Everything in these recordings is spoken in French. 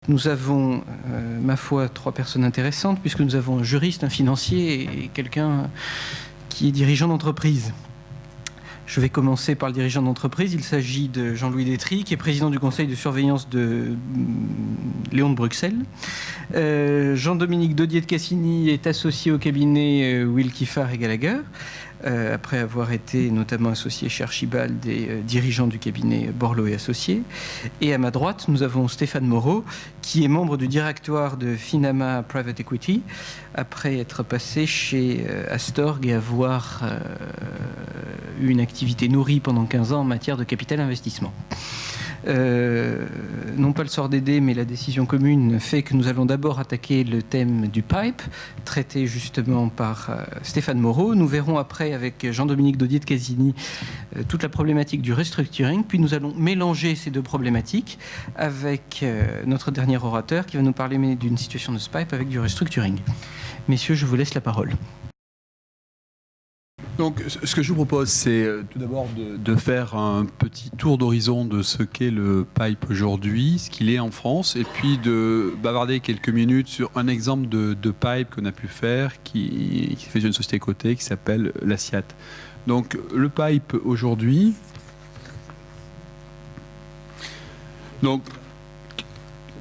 Nous avons, ma foi, 3 personnes intéressantes, puisque nous avons un juriste, un financier et quelqu'un qui est dirigeant d'entreprise. Je vais commencer par le dirigeant d'entreprise. Il s'agit de Jean-Louis Détry, qui est président du conseil de surveillance de Léon de Bruxelles. Jean-Dominique Daudier de Cassini est associé au cabinet Willkie Farr et Gallagher, après avoir été notamment associé chez Archibald et dirigeant du cabinet Borloo et Associés. Et à ma droite, nous avons Stéphane Moreau, qui est membre du directoire de Finama Private Equity, après être passé chez Astorg et avoir eu une activité nourrie pendant 15 ans en matière de capital investissement. Non pas le sort des dés, mais la décision commune fait que nous allons d'abord attaquer le thème du pipe, traité justement par Stéphane Moreau. Nous verrons après avec Jean-Dominique Daudier de Cassini toute la problématique du restructuring, puis nous allons mélanger ces 2 problématiques avec notre dernier orateur qui va nous parler d'une situation de ce pipe avec du restructuring. Messieurs, je vous laisse la parole. Donc, ce que je vous propose, c'est tout d'abord de faire un petit tour d'horizon de ce qu'est le pipe aujourd'hui, ce qu'il est en France, et puis de bavarder quelques minutes sur un exemple de pipe qu'on a pu faire, qui fait une société cotée qui s'appelle la SIAT. Donc, le pipe aujourd'hui. Donc,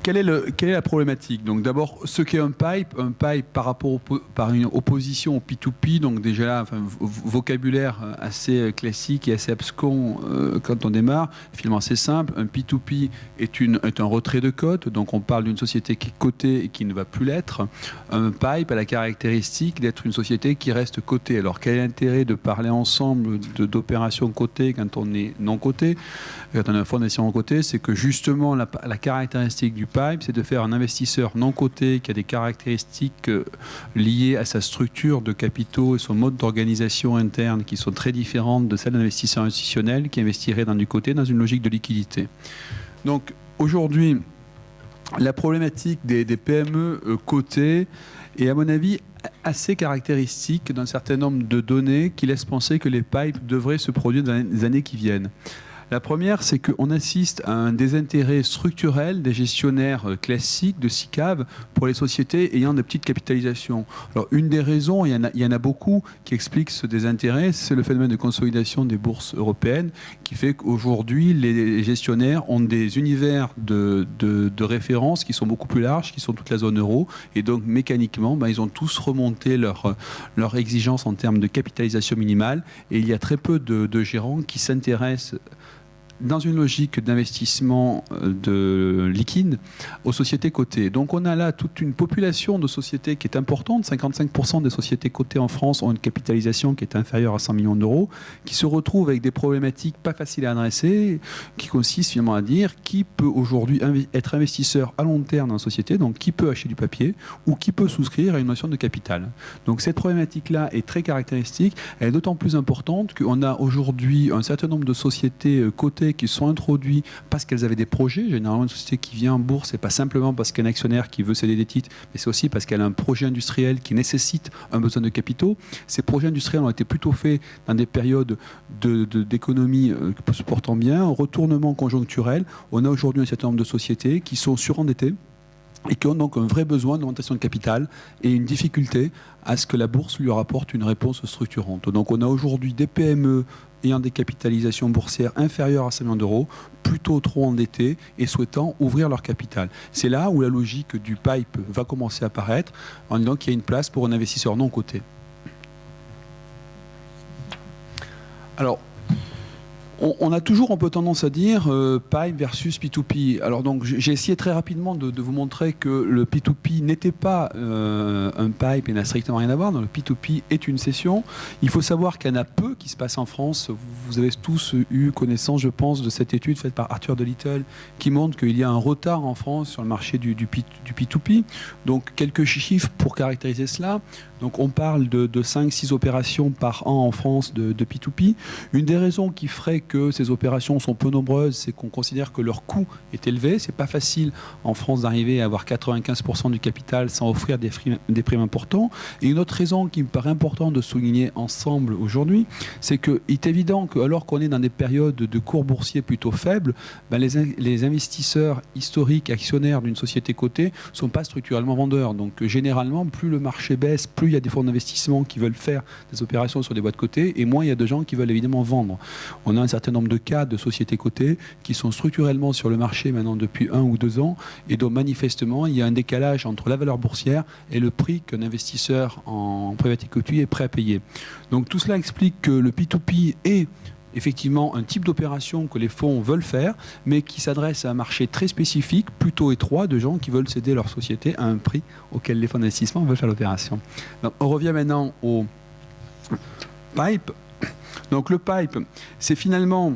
quelle est la problématique? Donc d'abord, ce qu'est un pipe par rapport par une opposition au P2P, donc déjà là, enfin, vocabulaire assez classique et assez abscon quand on démarre, finalement c'est simple, un P2P est un retrait de cote, donc on parle d'une société qui est cotée et qui ne va plus l'être. Un pipe a la caractéristique d'être une société qui reste cotée. Alors quel est l'intérêt de parler ensemble d'opérations cotées quand on est non coté? Quand on a un fonds d'investissement coté, c'est que justement la caractéristique du pipe, c'est de faire un investisseur non coté qui a des caractéristiques liées à sa structure de capitaux et son mode d'organisation interne qui sont très différentes de celles d'un investisseur institutionnel qui investirait dans du coté dans une logique de liquidité. Donc aujourd'hui, la problématique des PME cotées est à mon avis assez caractéristique d'un certain nombre de données qui laissent penser que les pipes devraient se produire dans les années qui viennent. La première, c'est qu'on assiste à un désintérêt structurel des gestionnaires classiques de SICAV pour les sociétés ayant de petites capitalisations. Alors, une des raisons, il y en a beaucoup qui expliquent ce désintérêt, c'est le phénomène de consolidation des bourses européennes qui fait qu'aujourd'hui, les gestionnaires ont des univers de référence qui sont beaucoup plus larges, qui sont toute la zone euro. Et donc, mécaniquement, ils ont tous remonté leur exigence en termes de capitalisation minimale. Et il y a très peu de gérants qui s'intéressent dans une logique d'investissement de liquide aux sociétés cotées. Donc on a là toute une population de sociétés qui est importante. 55% des sociétés cotées en France ont une capitalisation qui est inférieure à 100 millions d'euros, qui se retrouvent avec des problématiques pas faciles à adresser, qui consistent finalement à dire qui peut aujourd'hui être investisseur à long terme dans la société, donc qui peut acheter du papier ou qui peut souscrire à une notion de capital. Donc cette problématique-là est très caractéristique. Elle est d'autant plus importante qu'on a aujourd'hui un certain nombre de sociétés cotées qui sont introduits parce qu'elles avaient des projets. Généralement, une société qui vient en bourse, c'est pas simplement parce qu'un actionnaire qui veut céder des titres, mais c'est aussi parce qu'elle a un projet industriel qui nécessite un besoin de capitaux. Ces projets industriels ont été plutôt faits dans des périodes d'économie se portant bien, un retournement conjoncturel. On a aujourd'hui un certain nombre de sociétés qui sont surendettées et qui ont donc un vrai besoin d'augmentation de capital et une difficulté à ce que la bourse lui rapporte une réponse structurante. Donc on a aujourd'hui des PME ayant des capitalisations boursières inférieures à 5 millions d'euros, plutôt trop endettés et souhaitant ouvrir leur capital. C'est là où la logique du pipe va commencer à apparaître, en disant qu'il y a une place pour un investisseur non coté. Alors, on a toujours un peu tendance à dire pipe versus P2P. Alors donc j'ai essayé très rapidement de vous montrer que le P2P n'était pas un pipe et n'a strictement rien à voir. Donc le P2P est une cession. Il faut savoir qu'il y en a peu qui se passent en France. Vous avez tous eu connaissance, je pense, de cette étude faite par Arthur de Little qui montre qu'il y a un retard en France sur le marché du P2P. Donc quelques chiffres pour caractériser cela. Donc on parle de 5-6 opérations par an en France de P2P. Une des raisons qui ferait que ces opérations sont peu nombreuses, c'est qu'on considère que leur coût est élevé. C'est pas facile en France d'arriver à avoir 95% du capital sans offrir des primes importants. Et une autre raison qui me paraît importante de souligner ensemble aujourd'hui, c'est qu'il est évident que alors qu'on est dans des périodes de cours boursiers plutôt faibles, ben les investisseurs historiques, actionnaires d'une société cotée, ne sont pas structurellement vendeurs. Donc généralement, plus le marché baisse, plus il y a des fonds d'investissement qui veulent faire des opérations sur des boîtes cotées, et moins il y a de gens qui veulent évidemment vendre. On a un certain nombre de cas de sociétés cotées qui sont structurellement sur le marché maintenant depuis 1 ou 2 ans, et dont manifestement il y a un décalage entre la valeur boursière et le prix qu'un investisseur en private equity est prêt à payer. Donc tout cela explique que le P2P est effectivement un type d'opération que les fonds veulent faire, mais qui s'adresse à un marché très spécifique, plutôt étroit, de gens qui veulent céder leur société à un prix auquel les fonds d'investissement veulent faire l'opération. On revient maintenant au pipe. Donc le pipe, c'est finalement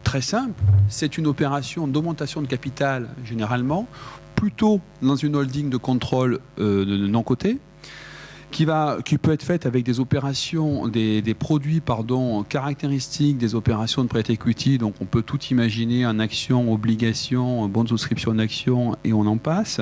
très simple. C'est une opération d'augmentation de capital, généralement, plutôt dans une holding de contrôle non coté, qui peut être faite avec des opérations, des produits caractéristiques des opérations de private equity. Donc on peut tout imaginer en actions, obligations, bonnes souscriptions d'actions, et on en passe.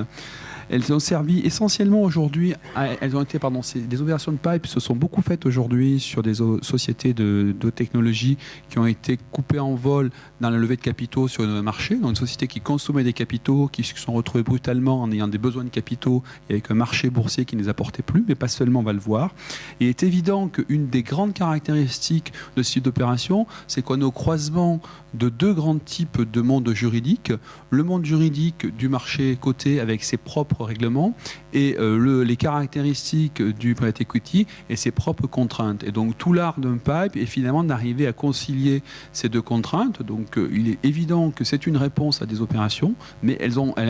Elles ont servi essentiellement aujourd'hui, des opérations de pipe se sont beaucoup faites aujourd'hui sur des sociétés de technologie qui ont été coupées en vol dans la levée de capitaux sur le marché, donc une société qui consommait des capitaux, qui se sont retrouvées brutalement en ayant des besoins de capitaux et avec un marché boursier qui ne les apportait plus, mais pas seulement, on va le voir. Et il est évident qu'une des grandes caractéristiques de ce type d'opération, c'est qu'on est au croisement de 2 grands types de monde juridique. Le monde juridique du marché coté avec ses propres règlements et les caractéristiques du private equity et ses propres contraintes. Et donc tout l'art d'un pipe est finalement d'arriver à concilier ces 2 contraintes. Donc il est évident que c'est une réponse à des opérations, mais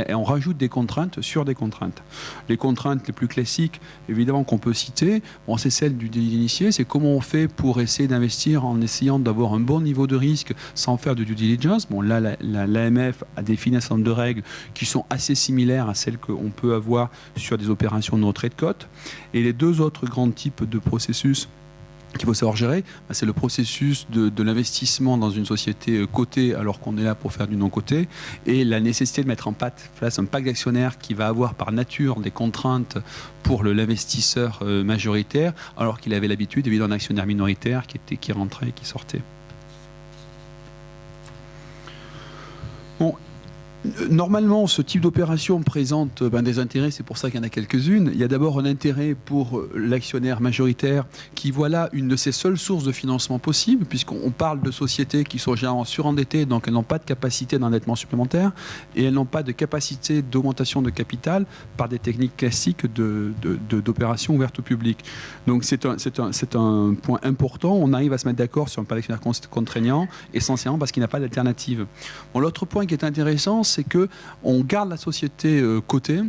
on rajoute des contraintes sur des contraintes. Les contraintes les plus classiques, évidemment, qu'on peut citer, c'est celle du délit d'initié, c'est comment on fait pour essayer d'investir en essayant d'avoir un bon niveau de risque sans faire de due diligence. Bon, là, l'AMF a défini un certain nombre de règles qui sont assez similaires à celles qu'on peut avoir sur des opérations de retrait de cote. Et les 2 autres grands types de processus qu'il faut savoir gérer, c'est le processus de l'investissement dans une société cotée alors qu'on est là pour faire du non-coté, et la nécessité de mettre en place un pacte d'actionnaires qui va avoir par nature des contraintes pour l'investisseur majoritaire, alors qu'il avait l'habitude évidemment d'un actionnaire minoritaire qui rentrait et qui sortait. Bon, normalement, ce type d'opération présente des intérêts, c'est pour ça qu'il y en a quelques-unes. Il y a d'abord un intérêt pour l'actionnaire majoritaire qui voit là une de ses seules sources de financement possible, puisqu'on parle de sociétés qui sont généralement surendettées, donc elles n'ont pas de capacité d'endettement supplémentaire et elles n'ont pas de capacité d'augmentation de capital par des techniques classiques d'opération ouverte au public. Donc c'est un point important. On arrive à se mettre d'accord sur un pacte d'actionnaire contraignant, essentiellement parce qu'il n'y a pas d'alternative. Bon, l'autre point qui est intéressant, c'est qu'on garde la société cotée,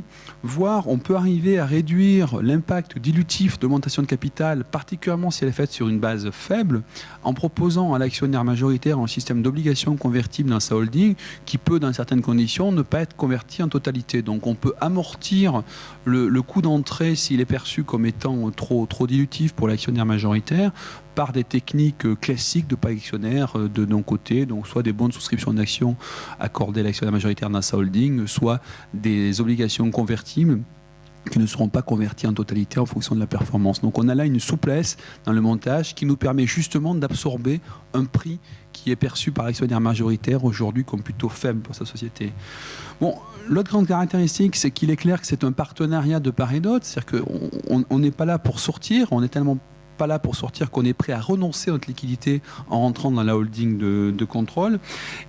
voire on peut arriver à réduire l'impact dilutif d'augmentation de capital, particulièrement si elle est faite sur une base faible, en proposant à l'actionnaire majoritaire un système d'obligations convertibles dans sa holding qui peut, dans certaines conditions, ne pas être converti en totalité. Donc on peut amortir le coût d'entrée s'il est perçu comme étant trop dilutif pour l'actionnaire majoritaire par des techniques classiques de pas actionnaire de non-coté, donc soit des bons de souscription d'actions accordées à l'actionnaire majoritaire dans sa holding, soit des obligations convertibles qui ne seront pas converties en totalité en fonction de la performance. Donc on a là une souplesse dans le montage qui nous permet justement d'absorber un prix qui est perçu par l'actionnaire majoritaire aujourd'hui comme plutôt faible pour sa société. Bon, l'autre grande caractéristique, c'est qu'il est clair que c'est un partenariat de part et d'autre, c'est-à-dire qu'on n'est pas là pour sortir, on est tellement pas là pour sortir qu'on est prêt à renoncer à notre liquidité en rentrant dans la holding de contrôle.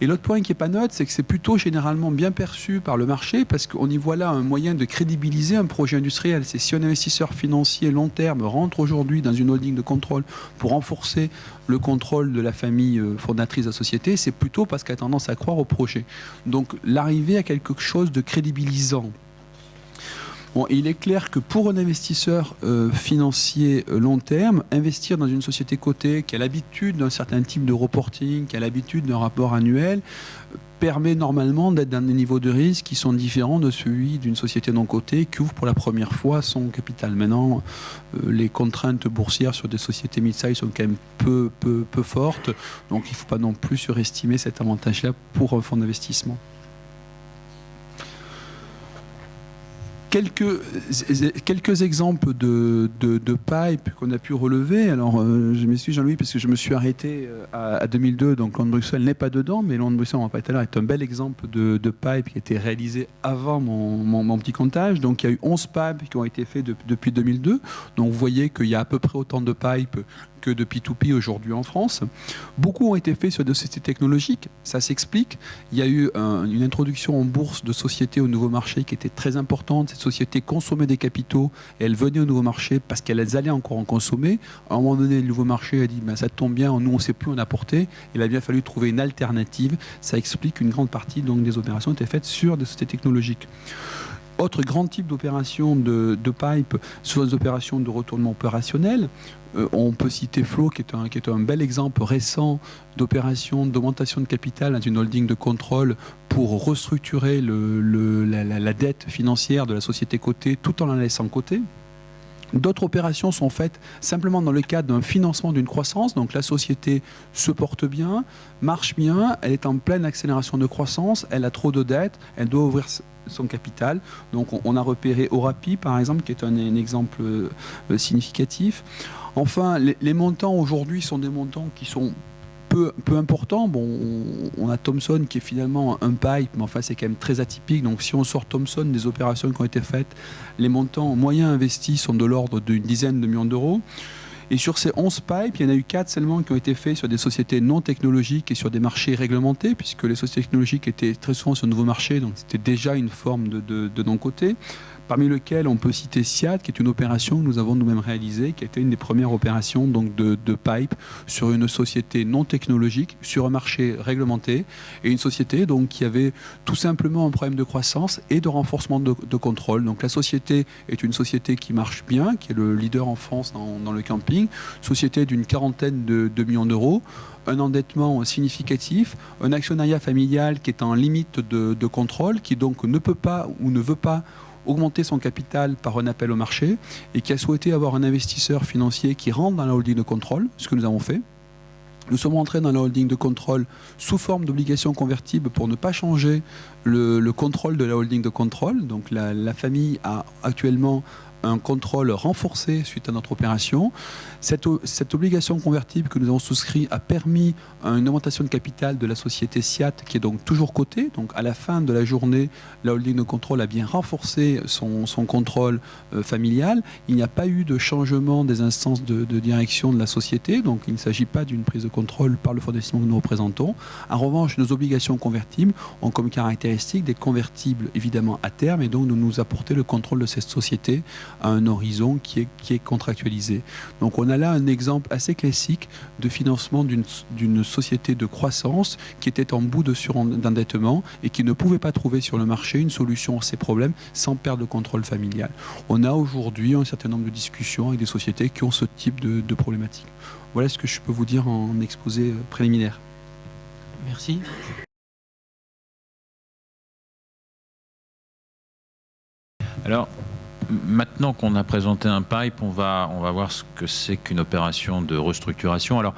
Et l'autre point qui n'est pas neutre, c'est que c'est plutôt généralement bien perçu par le marché parce qu'on y voit là un moyen de crédibiliser un projet industriel. C'est si un investisseur financier long terme rentre aujourd'hui dans une holding de contrôle pour renforcer le contrôle de la famille fondatrice de la société, c'est plutôt parce qu'elle a tendance à croire au projet. Donc l'arrivée à quelque chose de crédibilisant. Bon, il est clair que pour un investisseur financier long terme, investir dans une société cotée qui a l'habitude d'un certain type de reporting, qui a l'habitude d'un rapport annuel, permet normalement d'être dans des niveaux de risque qui sont différents de celui d'une société non cotée qui ouvre pour la première fois son capital. Maintenant, les contraintes boursières sur des sociétés mid-size sont quand même peu fortes, donc il ne faut pas non plus surestimer cet avantage-là pour un fonds d'investissement. Quelques exemples de pipe qu'on a pu relever. Alors, je m'excuse Jean-Louis parce que je me suis arrêté à 2002, donc Londres Bruxelles n'est pas dedans, mais Londres Bruxelles, on va pas tout à l'heure, est un bel exemple de pipe qui a été réalisé avant mon petit comptage. Donc, il y a eu 11 pipes qui ont été faits depuis 2002. Donc, vous voyez qu'il y a à peu près autant de pipes que de P2P aujourd'hui en France. Beaucoup ont été faits sur des sociétés technologiques, ça s'explique. Il y a eu une introduction en bourse de sociétés au nouveau marché qui était très importante. Ces sociétés consommaient des capitaux et elles venaient au nouveau marché parce qu'elles allaient encore en consommer. À un moment donné, le nouveau marché a dit ben, ça tombe bien, nous on ne sait plus en apporter. Il a bien fallu trouver une alternative. Ça explique qu'une grande partie donc, des opérations étaient faites sur des sociétés technologiques. Autre grand type d'opération de pipe, sur les opérations de retournement opérationnel. On peut citer Flow, qui est un bel exemple récent d'opération d'augmentation de capital dans une holding de contrôle pour restructurer la dette financière de la société cotée tout en la laissant cotée. D'autres opérations sont faites simplement dans le cadre d'un financement d'une croissance. Donc la société se porte bien, marche bien, elle est en pleine accélération de croissance, elle a trop de dettes, elle doit ouvrir son capital. Donc on a repéré Orapi par exemple, qui est un exemple significatif. Enfin, les montants aujourd'hui sont des montants qui sont peu importants. Bon, on a Thomson qui est finalement un pipe, mais enfin c'est quand même très atypique. Donc si on sort Thomson des opérations qui ont été faites, les montants moyens investis sont de l'ordre d'une dizaine de millions d'euros. Et sur ces 11 pipes, il y en a eu 4 seulement qui ont été faits sur des sociétés non technologiques et sur des marchés réglementés, puisque les sociétés technologiques étaient très souvent sur de nouveaux marchés, donc c'était déjà une forme de non-côté. Parmi lesquels on peut citer SIAT, qui est une opération que nous avons nous-mêmes réalisée, qui a été une des premières opérations donc de pipe sur une société non technologique, sur un marché réglementé, et une société donc, qui avait tout simplement un problème de croissance et de renforcement de contrôle. Donc la société est une société qui marche bien, qui est le leader en France dans le camping, société d'une quarantaine de millions d'euros, un endettement significatif, un actionnariat familial qui est en limite de contrôle, qui donc ne peut pas ou ne veut pas augmenter son capital par un appel au marché et qui a souhaité avoir un investisseur financier qui rentre dans la holding de contrôle, ce que nous avons fait. Nous sommes rentrés dans la holding de contrôle sous forme d'obligations convertibles pour ne pas changer le contrôle de la holding de contrôle. Donc la famille a actuellement un contrôle renforcé suite à notre opération. Cette obligation convertible que nous avons souscrit a permis une augmentation de capital de la société SIAT qui est donc toujours cotée. Donc à la fin de la journée, la holding de contrôle a bien renforcé son contrôle familial. Il n'y a pas eu de changement des instances de direction de la société. Donc il ne s'agit pas d'une prise de contrôle par le fonds d'investissement que nous représentons. En revanche, nos obligations convertibles ont comme caractéristique d'être convertibles évidemment à terme et donc de nous apporter le contrôle de cette société à un horizon qui est contractualisé. Donc on a là un exemple assez classique de financement d'une société de croissance qui était en bout d'endettement et qui ne pouvait pas trouver sur le marché une solution à ces problèmes sans perdre le contrôle familial. On a aujourd'hui un certain nombre de discussions avec des sociétés qui ont ce type de problématique. Voilà ce que je peux vous dire en exposé préliminaire. Merci. Alors, maintenant qu'on a présenté un pipe, on va voir ce que c'est qu'une opération de restructuration. Alors,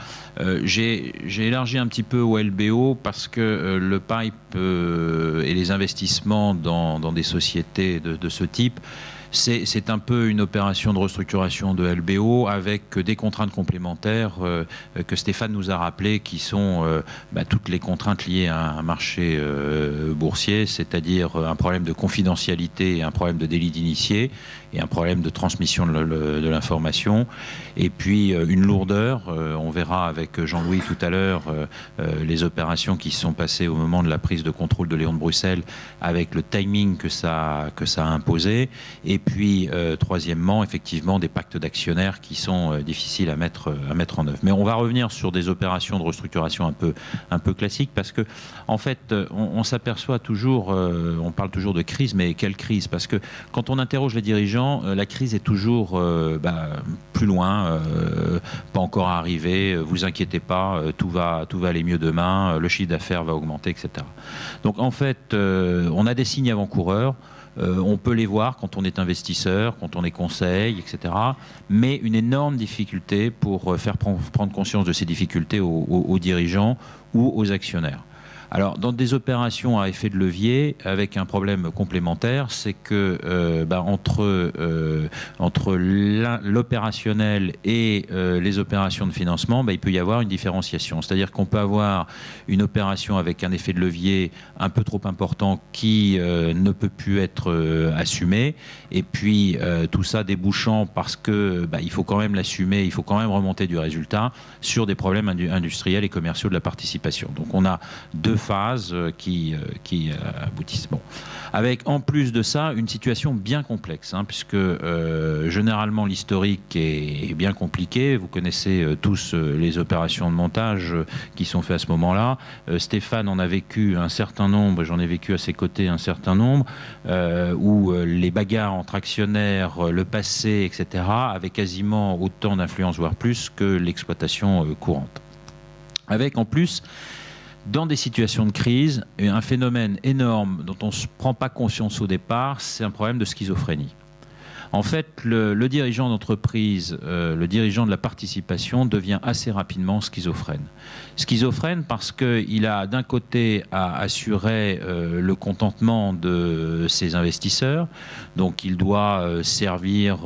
j'ai élargi un petit peu au LBO parce que le pipe et les investissements dans des sociétés de ce type, c'est un peu une opération de restructuration de LBO avec des contraintes complémentaires que Stéphane nous a rappelées, qui sont toutes les contraintes liées à un marché boursier, c'est-à-dire un problème de confidentialité et un problème de délit d'initié et un problème de transmission de l'information, et puis une lourdeur. On verra avec Jean-Louis tout à l'heure les opérations qui se sont passées au moment de la prise de contrôle de Léon de Bruxelles avec le timing que ça a imposé, et Et puis, troisièmement, effectivement, des pactes d'actionnaires qui sont difficiles à mettre en œuvre. Mais on va revenir sur des opérations de restructuration un peu classiques, parce que, en fait, on s'aperçoit toujours, on parle toujours de crise, mais quelle crise? Parce que quand on interroge les dirigeants, la crise est toujours plus loin, pas encore arrivée, vous inquiétez pas, tout va aller mieux demain, le chiffre d'affaires va augmenter, etc. Donc, en fait, on a des signes avant-coureurs. On peut les voir quand on est investisseur, quand on est conseil, etc. Mais une énorme difficulté pour faire prendre conscience de ces difficultés aux dirigeants ou aux actionnaires. Alors, dans des opérations à effet de levier, avec un problème complémentaire, c'est que entre l'opérationnel et les opérations de financement, il peut y avoir une différenciation. C'est-à-dire qu'on peut avoir une opération avec un effet de levier un peu trop important qui ne peut plus être assumé, et puis tout ça débouchant parce que il faut quand même l'assumer, il faut quand même remonter du résultat sur des problèmes industriels et commerciaux de la participation. Donc, on a deux phases qui aboutissent. Bon. Avec en plus de ça une situation bien complexe, puisque généralement l'historique est bien compliqué. Vous connaissez tous les opérations de montage qui sont faites à ce moment-là. Stéphane en a vécu un certain nombre, j'en ai vécu à ses côtés un certain nombre, où les bagarres entre actionnaires, le passé, etc., avaient quasiment autant d'influence, voire plus, que l'exploitation courante. Avec en plus, dans des situations de crise, un phénomène énorme dont on ne se prend pas conscience au départ, c'est un problème de schizophrénie. En fait, le dirigeant d'entreprise, le dirigeant de la participation devient assez rapidement schizophrène. Schizophrène parce qu'il a d'un côté à assurer le contentement de ses investisseurs, donc il doit servir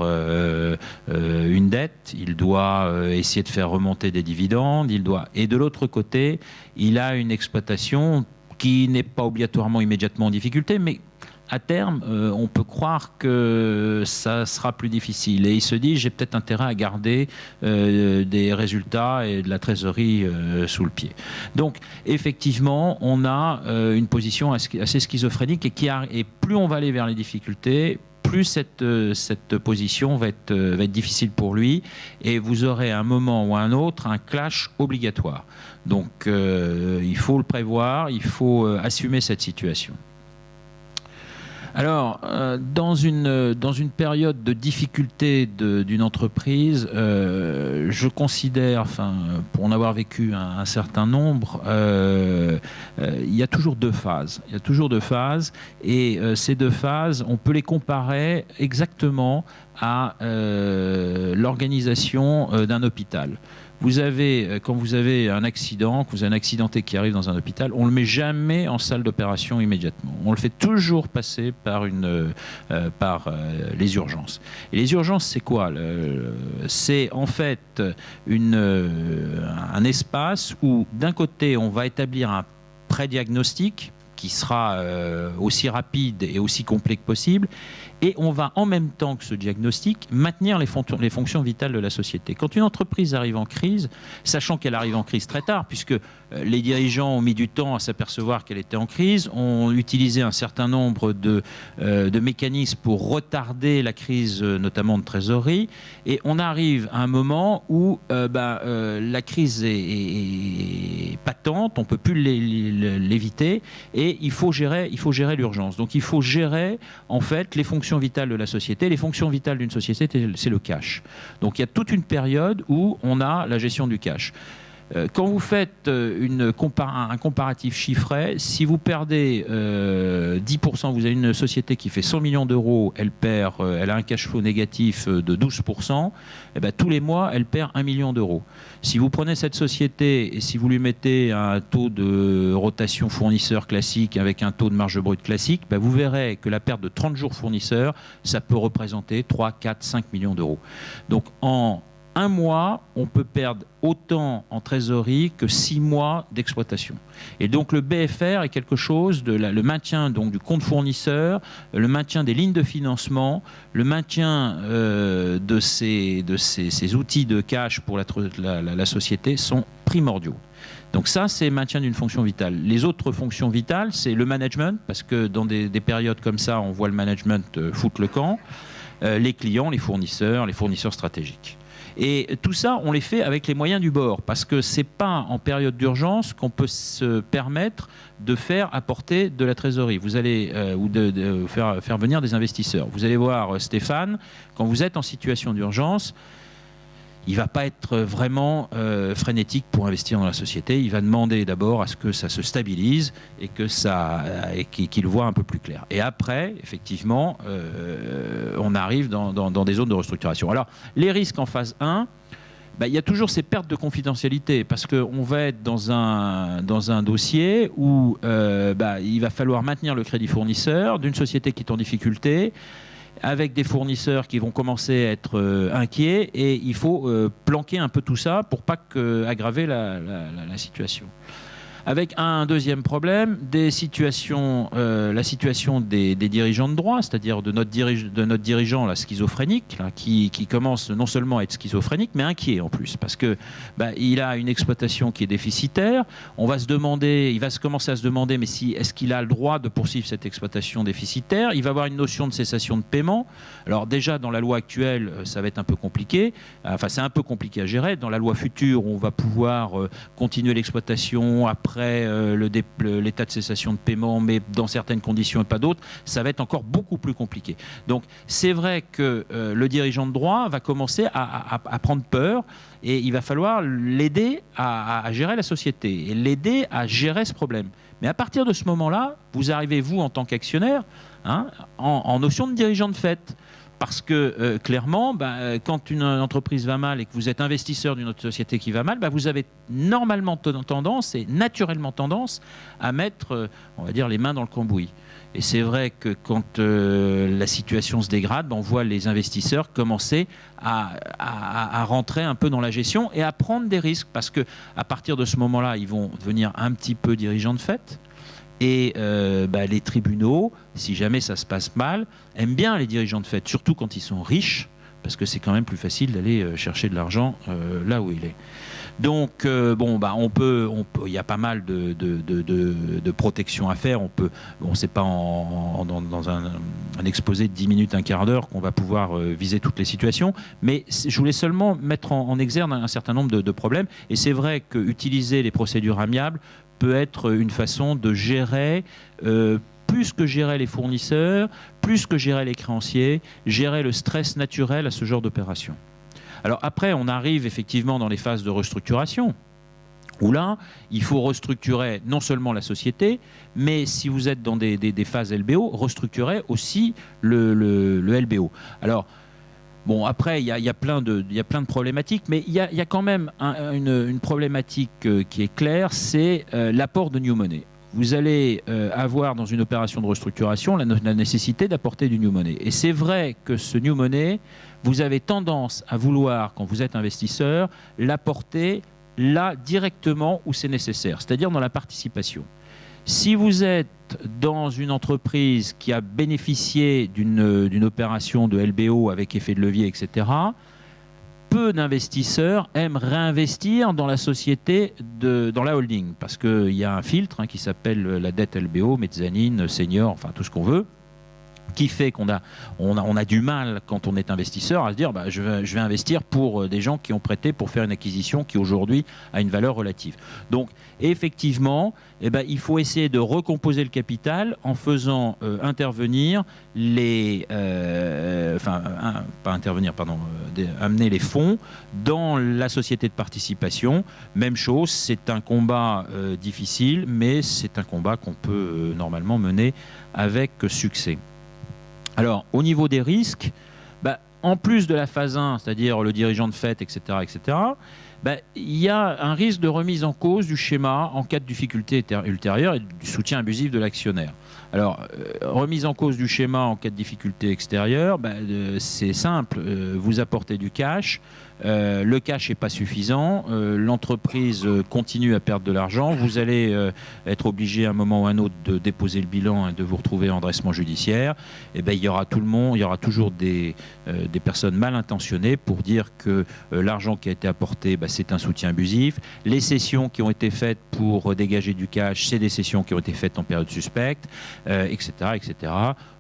une dette, il doit essayer de faire remonter des dividendes, et de l'autre côté, il a une exploitation qui n'est pas obligatoirement immédiatement en difficulté, mais à terme, on peut croire que ça sera plus difficile. Et il se dit, j'ai peut-être intérêt à garder des résultats et de la trésorerie sous le pied. Donc, effectivement, on a une position assez schizophrénique et plus on va aller vers les difficultés, plus cette position va être difficile pour lui, et vous aurez à un moment ou à un autre un clash obligatoire. Donc, il faut le prévoir, il faut assumer cette situation. Alors, dans une période de difficulté d'une entreprise, je considère, pour en avoir vécu un certain nombre, il y a toujours deux phases. Il y a toujours deux phases, et ces deux phases, on peut les comparer exactement à l'organisation d'un hôpital. Quand vous avez un accident, que vous avez un accidenté qui arrive dans un hôpital, on ne le met jamais en salle d'opération immédiatement. On le fait toujours passer par les urgences. Et les urgences, c'est quoi? C'est en fait un espace où, d'un côté, on va établir un pré-diagnostic qui sera aussi rapide et aussi complet que possible, et on va en même temps que ce diagnostic maintenir les fonctions vitales de la société. Quand une entreprise arrive en crise, sachant qu'elle arrive en crise très tard, puisque les dirigeants ont mis du temps à s'apercevoir qu'elle était en crise, ont utilisé un certain nombre de mécanismes pour retarder la crise, notamment de trésorerie, et on arrive à un moment où la crise est patente, on ne peut plus l'éviter, et il faut gérer l'urgence. Donc il faut gérer en fait les fonctions vitales de la société. Les fonctions vitales d'une société, c'est le cash. Donc il y a toute une période où on a la gestion du cash. Quand vous faites un comparatif chiffré, si vous perdez 10%, vous avez une société qui fait 100 millions d'euros, elle a un cash flow négatif de 12%, et bien, tous les mois, elle perd 1 million d'euros. Si vous prenez cette société et si vous lui mettez un taux de rotation fournisseur classique avec un taux de marge brute classique, ben vous verrez que la perte de 30 jours fournisseurs, ça peut représenter 3, 4, 5 millions d'euros. Donc en un mois, on peut perdre autant en trésorerie que 6 mois d'exploitation. Et donc le BFR est quelque chose le maintien donc du compte fournisseur, le maintien des lignes de financement, le maintien de ces outils de cash pour la société sont primordiaux. Donc ça, c'est le maintien d'une fonction vitale. Les autres fonctions vitales, c'est le management, parce que dans des périodes comme ça, on voit le management foutre le camp. les clients, les fournisseurs stratégiques. Et tout ça, on les fait avec les moyens du bord, parce que c'est pas en période d'urgence qu'on peut se permettre de faire apporter de la trésorerie. Vous allez ou de faire venir des investisseurs. Vous allez voir Stéphane, quand vous êtes en situation d'urgence, il ne va pas être vraiment frénétique pour investir dans la société. Il va demander d'abord à ce que ça se stabilise et qu'il voit un peu plus clair. Et après, effectivement, on arrive dans des zones de restructuration. Alors, les risques en phase 1, il y a toujours ces pertes de confidentialité parce qu'on va être dans un dossier où il va falloir maintenir le crédit fournisseur d'une société qui est en difficulté, avec des fournisseurs qui vont commencer à être inquiets, et il faut planquer un peu tout ça pour pas aggraver la situation. Avec un deuxième problème, la situation des dirigeants de droit, c'est-à-dire de notre dirigeant là, schizophrénique, là, qui commence non seulement à être schizophrénique, mais inquiet en plus, parce que il a une exploitation qui est déficitaire. Il va commencer à se demander, mais est-ce qu'il a le droit de poursuivre cette exploitation déficitaire? Il va avoir une notion de cessation de paiement. Alors déjà, dans la loi actuelle, ça va être un peu compliqué. Enfin, c'est un peu compliqué à gérer. Dans la loi future, on va pouvoir continuer l'exploitation après l'état de cessation de paiement, mais dans certaines conditions et pas d'autres. Ça va être encore beaucoup plus compliqué. Donc, c'est vrai que le dirigeant de droit va commencer à prendre peur, et il va falloir l'aider à gérer la société et l'aider à gérer ce problème. Mais à partir de ce moment-là, vous arrivez, vous, en tant qu'actionnaire, en notion de dirigeant de fait. Parce que clairement, quand une entreprise va mal et que vous êtes investisseur d'une autre société qui va mal, vous avez normalement tendance et naturellement tendance à mettre, on va dire, les mains dans le cambouis. Et c'est vrai que quand la situation se dégrade, on voit les investisseurs commencer à rentrer un peu dans la gestion et à prendre des risques. Parce qu'à partir de ce moment-là, ils vont devenir un petit peu dirigeants de fait. Et les tribunaux, si jamais ça se passe mal, aiment bien les dirigeants de fait, surtout quand ils sont riches, parce que c'est quand même plus facile d'aller chercher de l'argent là où il est. Donc, il y a pas mal de protections à faire. C'est pas dans un exposé de 10 minutes, un quart d'heure qu'on va pouvoir viser toutes les situations. Mais je voulais seulement mettre en exergue un certain nombre de problèmes. Et c'est vrai qu'utiliser les procédures amiables peut être une façon de gérer, plus que gérer les fournisseurs, plus que gérer les créanciers, gérer le stress naturel à ce genre d'opération. Alors après, on arrive effectivement dans les phases de restructuration, où là, il faut restructurer non seulement la société, mais si vous êtes dans des phases LBO, restructurer aussi le LBO. Alors, bon, après, il y a plein de problématiques, mais il y a quand même une problématique qui est claire, c'est l'apport de new money. Vous allez avoir dans une opération de restructuration la nécessité d'apporter du new money. Et c'est vrai que ce new money, vous avez tendance à vouloir, quand vous êtes investisseur, l'apporter là directement où c'est nécessaire, c'est-à-dire dans la participation. Si vous êtes dans une entreprise qui a bénéficié d'une opération de LBO avec effet de levier, etc., peu d'investisseurs aiment réinvestir dans la société, dans la holding, parce qu'il y a un filtre qui s'appelle la dette LBO, mezzanine, senior, enfin tout ce qu'on veut, qui fait qu'on a du mal, quand on est investisseur, à se dire je vais investir pour des gens qui ont prêté pour faire une acquisition qui aujourd'hui a une valeur relative. Donc effectivement, il faut essayer de recomposer le capital en faisant intervenir amener les fonds dans la société de participation. Même chose, c'est un combat difficile, mais c'est un combat qu'on peut normalement mener avec succès. Alors, au niveau des risques, en plus de la phase 1, c'est-à-dire le dirigeant de fait, etc., il y a un risque de remise en cause du schéma en cas de difficulté ultérieure et du soutien abusif de l'actionnaire. Alors, remise en cause du schéma en cas de difficulté extérieure, c'est simple, vous apportez du cash, le cash n'est pas suffisant, l'entreprise continue à perdre de l'argent, vous allez être obligé à un moment ou à un autre de déposer le bilan et de vous retrouver en redressement judiciaire. Il y aura il y aura toujours des personnes mal intentionnées pour dire que l'argent qui a été apporté, c'est un soutien abusif. Les cessions qui ont été faites pour dégager du cash, c'est des cessions qui ont été faites en période suspecte, etc., etc.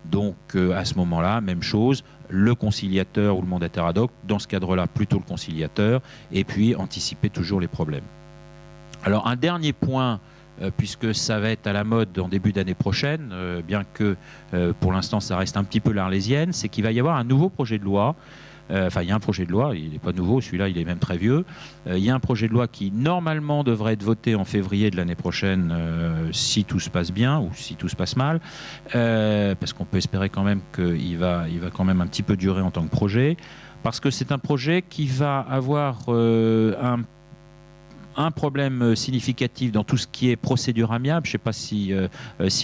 Donc, à ce moment-là, même chose, le conciliateur ou le mandataire ad hoc, dans ce cadre-là, plutôt le conciliateur, et puis anticiper toujours les problèmes. Alors, un dernier point, puisque ça va être à la mode en début d'année prochaine, bien que pour l'instant ça reste un petit peu l'arlésienne, c'est qu'il va y avoir un nouveau projet de loi. Enfin, il y a un projet de loi, il n'est pas nouveau, celui-là il est même très vieux. Il y a un projet de loi qui normalement devrait être voté en février de l'année prochaine si tout se passe bien ou si tout se passe mal, parce qu'on peut espérer quand même qu'il va quand même un petit peu durer en tant que projet, parce que c'est un projet qui va avoir un problème significatif dans tout ce qui est procédure amiable. Je ne sais pas si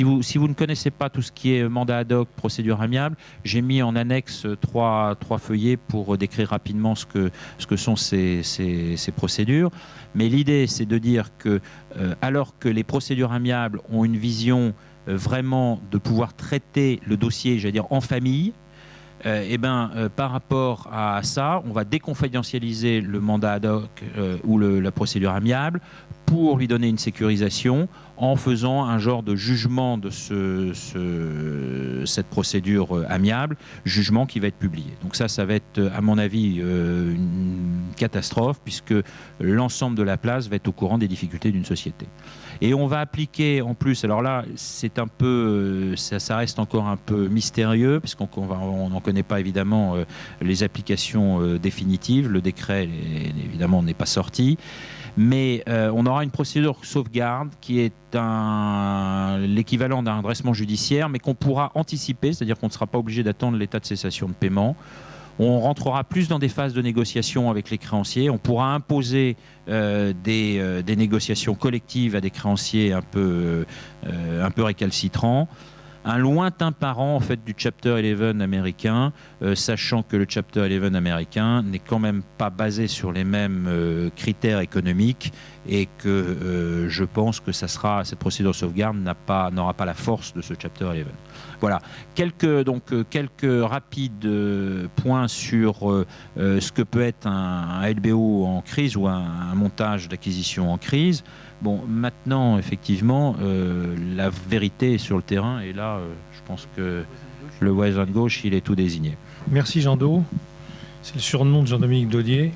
vous ne connaissez pas tout ce qui est mandat ad hoc, procédure amiable, j'ai mis en annexe trois feuillets pour décrire rapidement ce que sont ces procédures. Mais l'idée, c'est de dire que, alors que les procédures amiables ont une vision vraiment de pouvoir traiter le dossier, j'allais dire, en famille, par rapport à ça, on va déconfidentialiser le mandat ad hoc ou la procédure amiable pour lui donner une sécurisation en faisant un genre de jugement de cette procédure amiable, jugement qui va être publié. Donc ça va être, à mon avis, une catastrophe, puisque l'ensemble de la place va être au courant des difficultés d'une société. Et on va appliquer en plus, alors là, c'est un peu, ça reste encore un peu mystérieux, puisqu'on n'en connaît pas évidemment les applications définitives. Le décret, évidemment, n'est pas sorti. Mais on aura une procédure sauvegarde qui est l'équivalent d'un redressement judiciaire, mais qu'on pourra anticiper, c'est-à-dire qu'on ne sera pas obligé d'attendre l'état de cessation de paiement. On rentrera plus dans des phases de négociation avec les créanciers. On pourra imposer des négociations collectives à des créanciers un peu récalcitrants. Un lointain parent en fait du Chapter 11 américain, sachant que le Chapter 11 américain n'est quand même pas basé sur les mêmes critères économiques, et que je pense que cette procédure de sauvegarde n'aura pas la force de ce Chapter 11. Voilà, quelques rapides points sur ce que peut être un LBO en crise ou un montage d'acquisition en crise. Bon, maintenant, effectivement, la vérité est sur le terrain, et là, je pense que le voisin de gauche, il est tout désigné. Merci Jean Do. C'est le surnom de Jean-Dominique Daudier.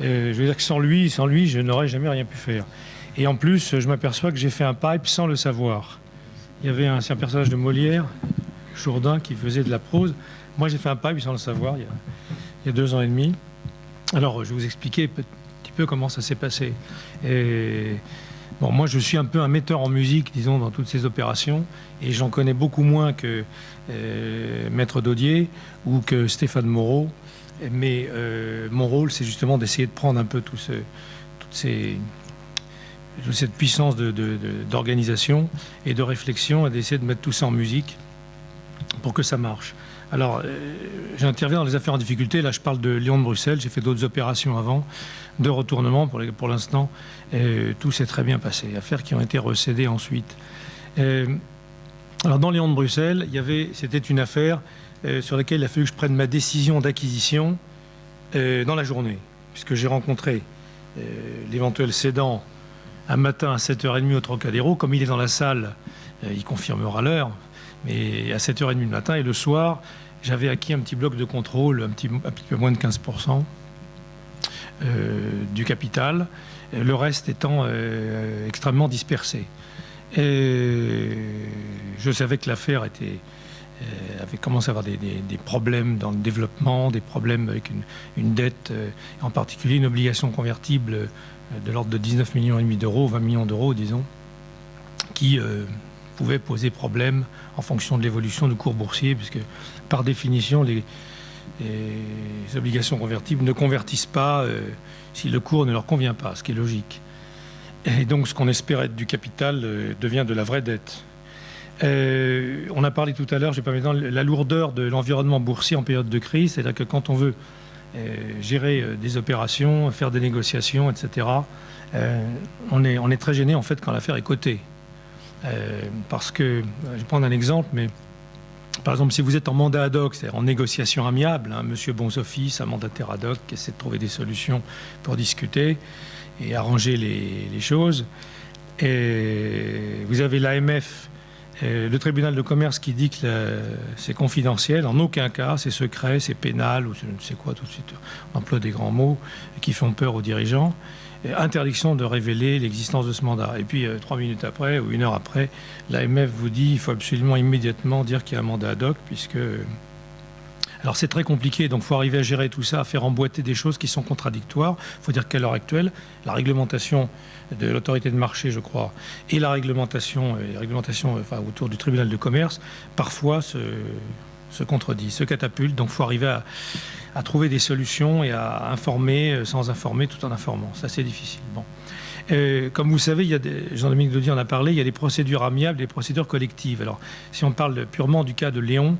Je veux dire que sans lui, je n'aurais jamais rien pu faire. Et en plus, je m'aperçois que j'ai fait un pipe sans le savoir. Il y avait un personnage de Molière, Jourdain, qui faisait de la prose. Moi, j'ai fait un pipe sans le savoir il y a 2 ans et demi. Alors, je vais vous expliquer un petit peu comment ça s'est passé. Bon, moi, je suis un peu un metteur en musique, disons, dans toutes ces opérations, et j'en connais beaucoup moins que Maître Daudier ou que Stéphane Moreau. Mais mon rôle, c'est justement d'essayer de prendre un peu toute cette puissance d'organisation et de réflexion, et d'essayer de mettre tout ça en musique pour que ça marche. Alors, j'interviens dans les affaires en difficulté. Là, je parle de Lyon de Bruxelles. J'ai fait d'autres opérations avant, de retournement. Pour l'instant, tout s'est très bien passé. Affaires qui ont été recédées ensuite. Alors, dans Lyon de Bruxelles, c'était une affaire sur laquelle il a fallu que je prenne ma décision d'acquisition dans la journée, puisque j'ai rencontré l'éventuel cédant un matin à 7h30 au Trocadéro. Comme il est dans la salle, il confirmera l'heure, mais à 7h30 du matin. Et le soir, j'avais acquis un petit bloc de contrôle, un petit peu moins de 15% du capital, le reste étant extrêmement dispersé. Et je savais que l'affaire avait commencé à avoir des problèmes dans le développement, des problèmes avec une dette, en particulier une obligation convertible de l'ordre de 19,5 millions d'euros, 20 millions d'euros, disons, qui pouvait poser problème en fonction de l'évolution du cours boursier, puisque par définition, les obligations convertibles ne convertissent pas si le cours ne leur convient pas, ce qui est logique. Et donc, ce qu'on espère être du capital devient de la vraie dette. On a parlé tout à l'heure, je n'ai pas mis dans la lourdeur de l'environnement boursier en période de crise, c'est-à-dire que quand on veut gérer des opérations, faire des négociations, etc., on est très gêné en fait quand l'affaire est cotée. Parce que, je vais prendre un exemple, mais Par exemple, si vous êtes en mandat ad hoc, c'est-à-dire en négociation amiable, hein, monsieur Bons-Office, un mandataire ad hoc qui essaie de trouver des solutions pour discuter et arranger les choses. Et vous avez l'AMF, le tribunal de commerce, qui dit que c'est confidentiel. En aucun cas, c'est secret, c'est pénal, ou je ne sais quoi tout de suite. On emploie des grands mots qui font peur aux dirigeants. Interdiction de révéler l'existence de ce mandat. Et puis, 3 minutes après, ou 1 heure après, l'AMF vous dit qu'il faut absolument immédiatement dire qu'il y a un mandat ad hoc, puisque... Alors, c'est très compliqué, donc il faut arriver à gérer tout ça, à faire emboîter des choses qui sont contradictoires. Il faut dire qu'à l'heure actuelle, la réglementation de l'autorité de marché, je crois, et la réglementation enfin, autour du tribunal de commerce, parfois se contredisent, se catapultent. Donc, il faut arriver à trouver des solutions et à informer sans informer tout en informant. Ça, c'est difficile. Bon. Comme vous savez, Jean-Dominique Daudier en a parlé, il y a des procédures amiables, des procédures collectives. Alors, si on parle purement du cas de Léon,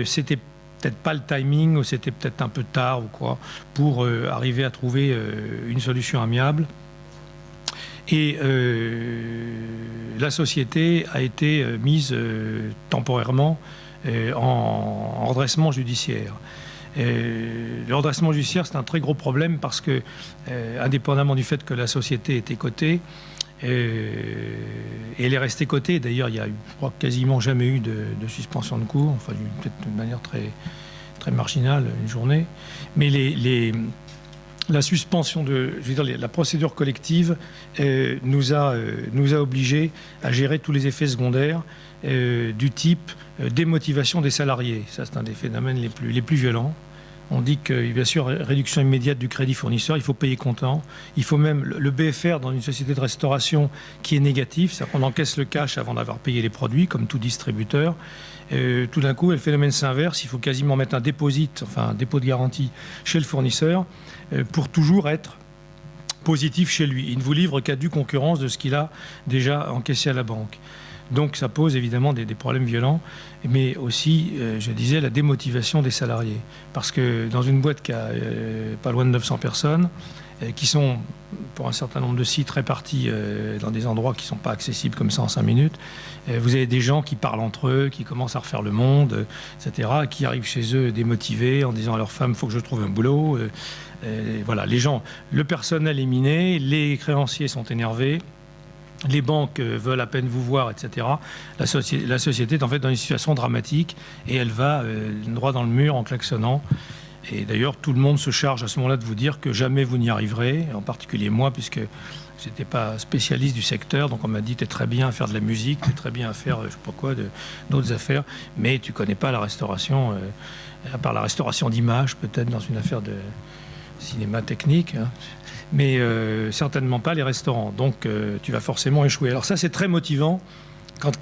c'était peut-être pas le timing, ou c'était peut-être un peu tard ou quoi, pour arriver à trouver une solution amiable. Et la société a été mise temporairement en redressement judiciaire. Le redressement judiciaire, c'est un très gros problème parce que, indépendamment du fait que la société était cotée, et elle est restée cotée. D'ailleurs, il y a eu, je crois, quasiment jamais eu de suspension de cours, enfin, peut-être d'une manière très, très marginale, une journée. Mais la suspension la procédure collective nous a obligés à gérer tous les effets secondaires du type démotivation des salariés. Ça, c'est un des phénomènes les plus violents. On dit que, bien sûr, réduction immédiate du crédit fournisseur, il faut payer comptant. Il faut même le BFR dans une société de restauration qui est négatif, c'est-à-dire qu'on encaisse le cash avant d'avoir payé les produits, comme tout distributeur. Tout d'un coup, le phénomène s'inverse, il faut quasiment mettre un dépôt de garantie chez le fournisseur pour toujours être positif chez lui. Il ne vous livre qu'à due concurrence de ce qu'il a déjà encaissé à la banque. Donc ça pose évidemment des problèmes violents, mais aussi, je disais, la démotivation des salariés. Parce que dans une boîte qui a pas loin de 900 personnes, qui sont, pour un certain nombre de sites, répartis dans des endroits qui ne sont pas accessibles comme ça en 5 minutes, vous avez des gens qui parlent entre eux, qui commencent à refaire le monde, etc., qui arrivent chez eux démotivés en disant à leur femme « il faut que je trouve un boulot ». Voilà, les gens, le personnel est miné, les créanciers sont énervés, les banques veulent à peine vous voir, etc. La société est en fait dans une situation dramatique et elle va droit dans le mur en klaxonnant. Et d'ailleurs, tout le monde se charge à ce moment-là de vous dire que jamais vous n'y arriverez, en particulier moi, puisque je n'étais pas spécialiste du secteur, donc on m'a dit « t'es très bien à faire de la musique, t'es très bien à faire, je ne sais pas quoi, d'autres affaires, mais tu ne connais pas la restauration, à part la restauration d'image, peut-être dans une affaire de cinéma technique, hein. Mais certainement pas les restaurants. Donc tu vas forcément échouer. Alors ça, c'est très motivant quand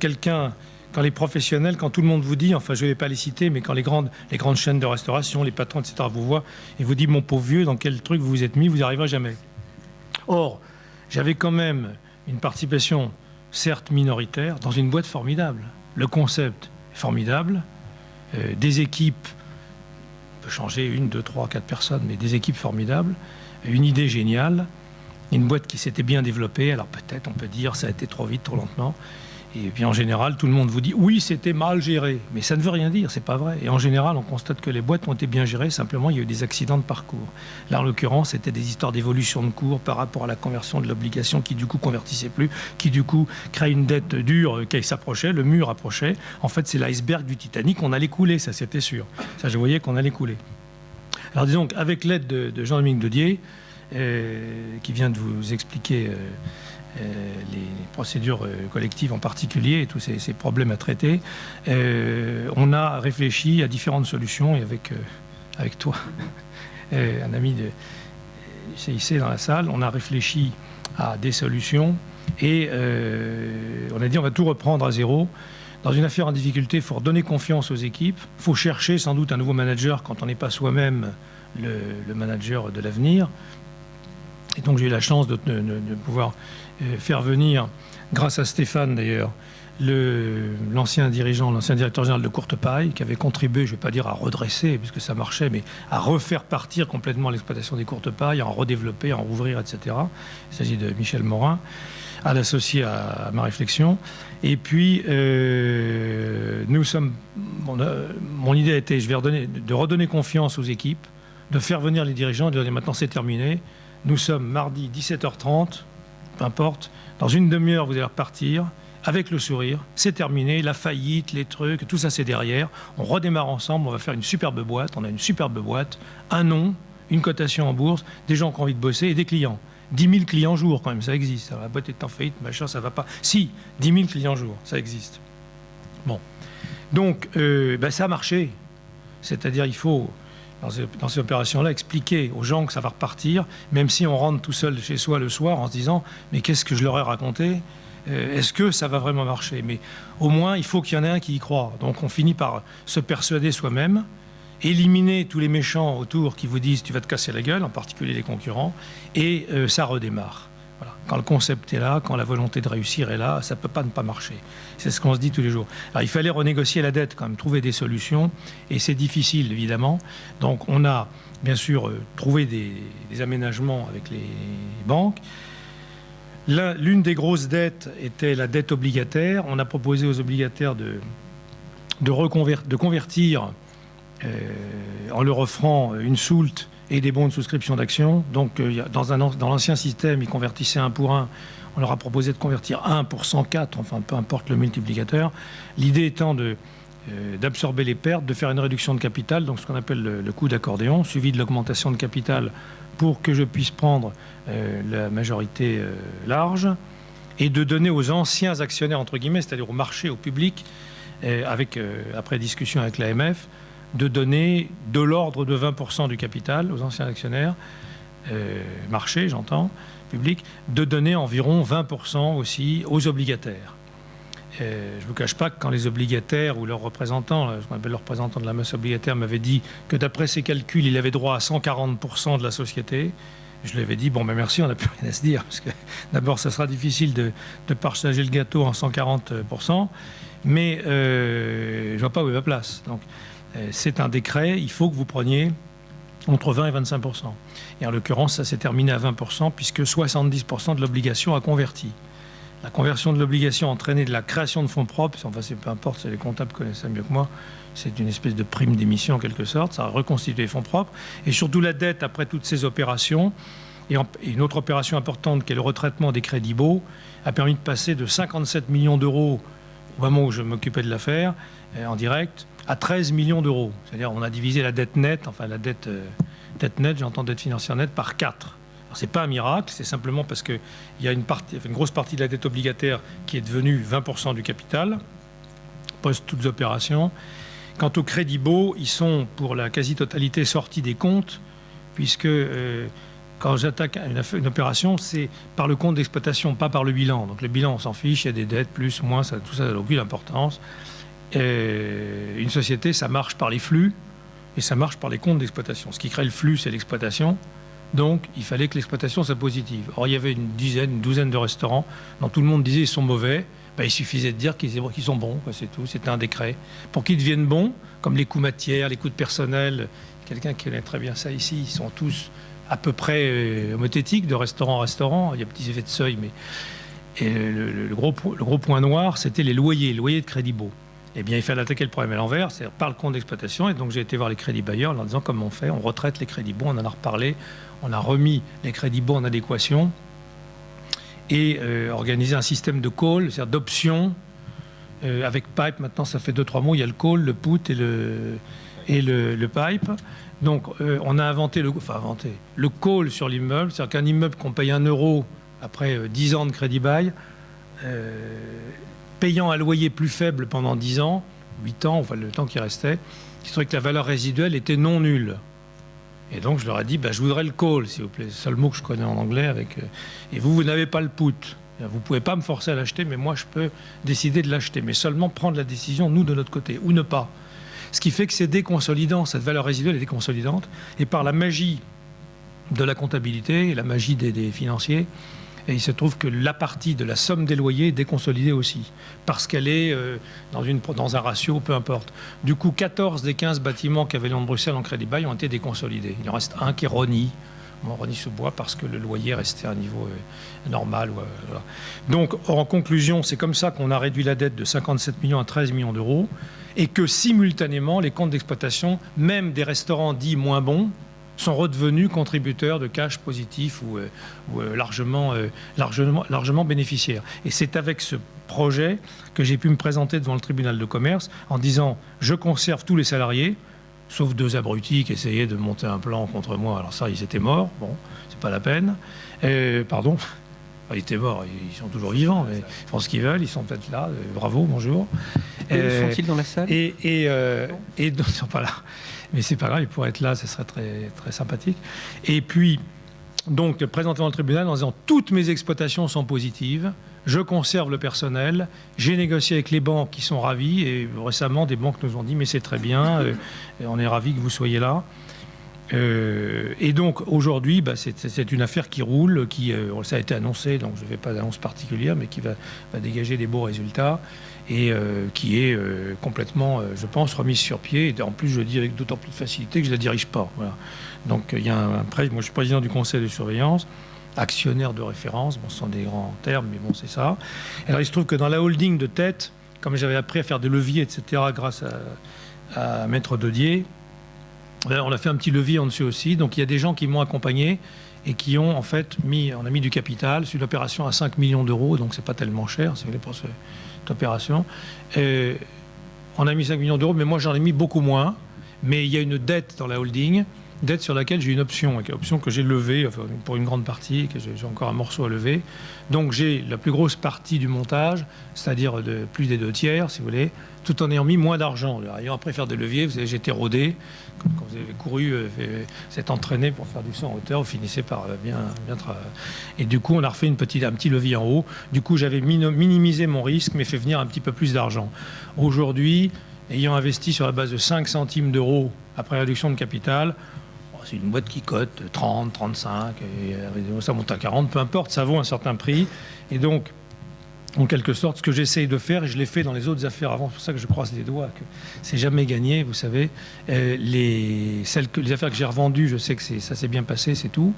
les professionnels, quand tout le monde vous dit, enfin je ne vais pas les citer, mais quand les grandes chaînes de restauration, les patrons, etc. vous voient et vous disent « mon pauvre vieux, dans quel truc vous vous êtes mis, vous n'y arriverez jamais ». Or, j'avais quand même une participation, certes minoritaire, dans une boîte formidable. Le concept est formidable, des équipes, on peut changer 1, 2, 3, 4 personnes, mais des équipes formidables, une idée géniale, une boîte qui s'était bien développée. Alors peut-être on peut dire ça a été trop vite, trop lentement. Et puis en général, tout le monde vous dit oui, c'était mal géré. Mais ça ne veut rien dire, c'est pas vrai. Et en général, on constate que les boîtes ont été bien gérées, simplement il y a eu des accidents de parcours. Là, en l'occurrence, c'était des histoires d'évolution de cours par rapport à la conversion de l'obligation qui du coup convertissait plus, qui du coup crée une dette dure qui s'approchait, le mur approchait. En fait, c'est l'iceberg du Titanic, on allait couler, ça c'était sûr. Ça, je voyais qu'on allait couler. Alors disons qu'avec l'aide de Jean-Dominique Daudier, qui vient de vous expliquer les procédures collectives en particulier et tous ces problèmes à traiter, on a réfléchi à différentes solutions et avec toi, un ami du CIC dans la salle, on a réfléchi à des solutions et on a dit on va tout reprendre à zéro. Dans une affaire en difficulté, il faut redonner confiance aux équipes. Il faut chercher sans doute un nouveau manager quand on n'est pas soi-même le manager de l'avenir. Et donc j'ai eu la chance de pouvoir faire venir, grâce à Stéphane d'ailleurs, l'ancien directeur général de Courtepaille, qui avait contribué, je ne vais pas dire à redresser, puisque ça marchait, mais à refaire partir complètement l'exploitation des Courtepailles, à en redévelopper, à en rouvrir, etc. Il s'agit de Michel Morin. à l'associer à ma réflexion. Et puis, mon idée a été de redonner confiance aux équipes, de faire venir les dirigeants, de dire maintenant c'est terminé. Nous sommes mardi 17h30, peu importe, dans une demi-heure vous allez repartir avec le sourire, c'est terminé, la faillite, les trucs, tout ça c'est derrière. On redémarre ensemble, on va faire une superbe boîte, on a une superbe boîte, un nom, une cotation en bourse, des gens qui ont envie de bosser et des clients. 10 000 clients jour quand même, ça existe. Alors, la boîte est en faillite, machin, ça va pas. Si, 10 000 clients jour, ça existe. Bon. Donc, ça a marché. C'est-à-dire, il faut, dans ces opérations-là, expliquer aux gens que ça va repartir, même si on rentre tout seul chez soi le soir en se disant « Mais qu'est-ce que je leur ai raconté ? Est-ce que ça va vraiment marcher ?» Mais au moins, il faut qu'il y en ait un qui y croit. Donc, on finit par se persuader soi-même, éliminer tous les méchants autour qui vous disent « Tu vas te casser la gueule », en particulier les concurrents, et ça redémarre. Voilà. Quand le concept est là, quand la volonté de réussir est là, ça ne peut pas ne pas marcher. C'est ce qu'on se dit tous les jours. Alors, il fallait renégocier la dette, quand même, trouver des solutions, et c'est difficile, évidemment. Donc, on a, bien sûr, trouvé des aménagements avec les banques. L'une des grosses dettes était la dette obligataire. On a proposé aux obligataires de convertir en leur offrant une soulte et des bons de souscription d'actions. Donc, dans l'ancien système, ils convertissaient 1 pour 1. On leur a proposé de convertir 1 pour 104, enfin, peu importe le multiplicateur. L'idée étant d'absorber les pertes, de faire une réduction de capital, donc ce qu'on appelle le coût d'accordéon, suivi de l'augmentation de capital pour que je puisse prendre la majorité large, et de donner aux anciens actionnaires, entre guillemets, c'est-à-dire au marché, au public, après discussion avec l'AMF, de donner de l'ordre de 20% du capital aux anciens actionnaires, marché, j'entends, public, de donner environ 20% aussi aux obligataires. Je ne vous cache pas que quand les obligataires ou leurs représentants, ce qu'on appelle leurs représentants de la masse obligataire, m'avaient dit que d'après ses calculs, il avait droit à 140% de la société, je lui avais dit, bon ben merci, on n'a plus rien à se dire, parce que d'abord, ça sera difficile de partager le gâteau en 140%, mais je ne vois pas où est ma place. Donc, c'est un décret, il faut que vous preniez entre 20 et 25%. Et en l'occurrence, ça s'est terminé à 20%, puisque 70% de l'obligation a converti. La conversion de l'obligation a entraîné de la création de fonds propres, enfin, peu importe, les comptables connaissent ça mieux que moi, c'est une espèce de prime d'émission en quelque sorte, ça a reconstitué les fonds propres, et surtout la dette après toutes ces opérations, et une autre opération importante qui est le retraitement des crédits baux, a permis de passer de 57 millions d'euros au moment où je m'occupais de l'affaire, en direct, à 13 millions d'euros. C'est-à-dire on a divisé la dette nette, enfin la dette nette, j'entends dette financière nette, par 4. Ce n'est pas un miracle, c'est simplement parce qu'il y a une grosse partie de la dette obligataire qui est devenue 20% du capital, post toutes opérations. Quant aux crédits baux, ils sont pour la quasi-totalité sortis des comptes, puisque quand j'attaque une opération, c'est par le compte d'exploitation, pas par le bilan. Donc le bilan, on s'en fiche, il y a des dettes, plus, moins, tout ça n'a aucune importance. Une société, ça marche par les flux et ça marche par les comptes d'exploitation. Ce qui crée le flux, c'est l'exploitation. Donc, il fallait que l'exploitation soit positive. Or, il y avait une douzaine de restaurants dont tout le monde disait qu'ils sont mauvais. Ben, il suffisait de dire qu'ils sont bons, c'est tout. C'était un décret. Pour qu'ils deviennent bons, comme les coûts matières, les coûts de personnel, quelqu'un qui connaît très bien ça ici, ils sont tous à peu près homothétiques de restaurant en restaurant. Il y a petits effets de seuil, mais et le gros point noir, c'était les loyers de crédit baux. Eh bien, il fallait attaquer le problème à l'envers, c'est-à-dire par le compte d'exploitation. Et donc, j'ai été voir les crédits bailleurs en leur disant comment on fait. On retraite les crédits baux, on en a reparlé. On a remis les crédits baux en adéquation et organisé un système de call, c'est-à-dire d'options avec pipe. Maintenant, ça fait 2-3 mots. Il y a le call, le put et le pipe. Donc, on a inventé le call sur l'immeuble. C'est-à-dire qu'un immeuble qu'on paye 1 euro après 10 ans de crédit bail, payant un loyer plus faible pendant 10 ans, 8 ans, enfin le temps qui restait, il serait que la valeur résiduelle était non nulle. Et donc je leur ai dit, je voudrais le call, s'il vous plaît. C'est le seul mot que je connais en anglais. Et vous n'avez pas le put. Vous ne pouvez pas me forcer à l'acheter, mais moi je peux décider de l'acheter. Mais seulement prendre la décision, nous, de notre côté, ou ne pas. Ce qui fait que c'est déconsolidant, cette valeur résiduelle est déconsolidante. Et par la magie de la comptabilité et la magie des financiers, et il se trouve que la partie de la somme des loyers est déconsolidée aussi, parce qu'elle est dans un ratio, peu importe. Du coup, 14 des 15 bâtiments qu'avait Lyon de Bruxelles en crédit bail ont été déconsolidés. Il en reste un qui est Rony, Morny-sous-Bois, parce que le loyer restait à un niveau normal. Voilà. Donc, en conclusion, c'est comme ça qu'on a réduit la dette de 57 millions à 13 millions d'euros, et que simultanément, les comptes d'exploitation, même des restaurants dits moins bons, sont redevenus contributeurs de cash positif ou largement bénéficiaires. Et c'est avec ce projet que j'ai pu me présenter devant le tribunal de commerce en disant « je conserve tous les salariés », sauf 2 abrutis qui essayaient de monter un plan contre moi. Alors ça, ils étaient morts. Bon, c'est pas la peine. Pardon. Ils étaient morts. Ils sont toujours vivants. Mais ils font ce qu'ils veulent. Ils sont peut-être là. Bravo, bonjour. Sont-ils dans la salle? Ils ne sont pas là. Mais c'est pas grave. Ils pourraient être là. Ce serait très, très sympathique. Et puis, donc, présenté devant le tribunal en disant toutes mes exploitations sont positives. Je conserve le personnel, j'ai négocié avec les banques qui sont ravis, et récemment des banques nous ont dit mais c'est très bien, on est ravis que vous soyez là. Et donc aujourd'hui, c'est une affaire qui roule, ça a été annoncé, donc je ne fais pas d'annonce particulière, mais qui va dégager des beaux résultats, et qui est complètement, je pense, remise sur pied. Et en plus, je le dis avec d'autant plus de facilité que je ne la dirige pas. Voilà. Donc il y a moi je suis président du conseil de surveillance, actionnaire de référence, bon, ce sont des grands termes, mais bon, c'est ça. Alors, il se trouve que dans la holding de tête, comme j'avais appris à faire des leviers, etc., grâce à Maître Dodier, on a fait un petit levier en dessus aussi. Donc, il y a des gens qui m'ont accompagné et qui ont, en fait, on a mis du capital. C'est une opération à 5 millions d'euros, donc c'est pas tellement cher, si vous voulez, pour cette opération. On a mis 5 millions d'euros, mais moi, j'en ai mis beaucoup moins. Mais il y a une dette dans la holding, dette sur laquelle j'ai une option, une option que j'ai levée pour une grande partie, que j'ai encore un morceau à lever. Donc j'ai la plus grosse partie du montage, c'est-à-dire de plus des 2/3, si vous voulez, tout en ayant mis moins d'argent. Ayant après faire des leviers, vous savez, j'étais rodé, quand vous avez couru, vous êtes entraîné pour faire du saut en hauteur, vous finissez par bien travailler. Et du coup, on a refait un petit levier en haut. Du coup, j'avais minimisé mon risque, mais fait venir un petit peu plus d'argent. Aujourd'hui, ayant investi sur la base de 5 centimes d'euros après réduction de capital, c'est une boîte qui cote 30, 35, et ça monte à 40, peu importe, ça vaut un certain prix. Et donc, en quelque sorte, ce que j'essaye de faire, et je l'ai fait dans les autres affaires avant, c'est pour ça que je croise les doigts, que c'est jamais gagné, vous savez. Les affaires que j'ai revendues, je sais que ça s'est bien passé, c'est tout.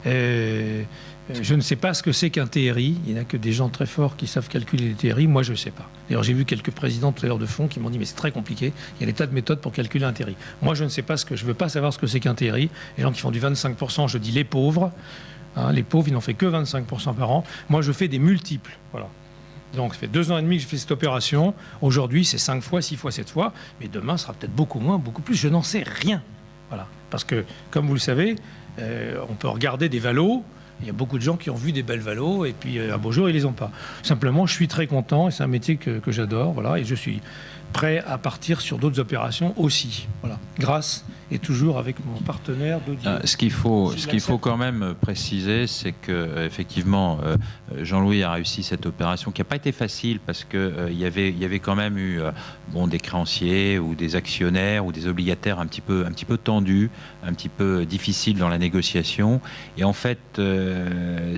Je ne sais pas ce que c'est qu'un TRI. Il n'y a que des gens très forts qui savent calculer les TRI. Moi, je ne sais pas. D'ailleurs, j'ai vu quelques présidents tout à l'heure de fonds qui m'ont dit mais c'est très compliqué. Il y a des tas de méthodes pour calculer un TRI. Moi, je ne sais pas je ne veux pas savoir ce que c'est qu'un TRI. Les gens qui font du 25%, je dis les pauvres. Hein, les pauvres, ils n'en font que 25% par an. Moi, je fais des multiples. Voilà. Donc, ça fait 2 ans et demi que je fais cette opération. Aujourd'hui, c'est 5 fois, 6 fois, 7 fois. Mais demain, ce sera peut-être beaucoup moins, beaucoup plus. Je n'en sais rien. Voilà. Parce que, comme vous le savez, on peut regarder des valos. Il y a beaucoup de gens qui ont vu des belles valos et puis un beau jour, ils les ont pas. Simplement, je suis très content et c'est un métier que j'adore. Voilà, et je suis prêt à partir sur d'autres opérations aussi. Voilà, grâce et toujours avec mon partenaire Dodier. Ce qu'il faut quand même préciser, c'est que effectivement, Jean-Louis a réussi cette opération qui n'a pas été facile parce que il y avait quand même eu des créanciers ou des actionnaires ou des obligataires un petit peu tendus, un petit peu difficiles dans la négociation. Et en fait,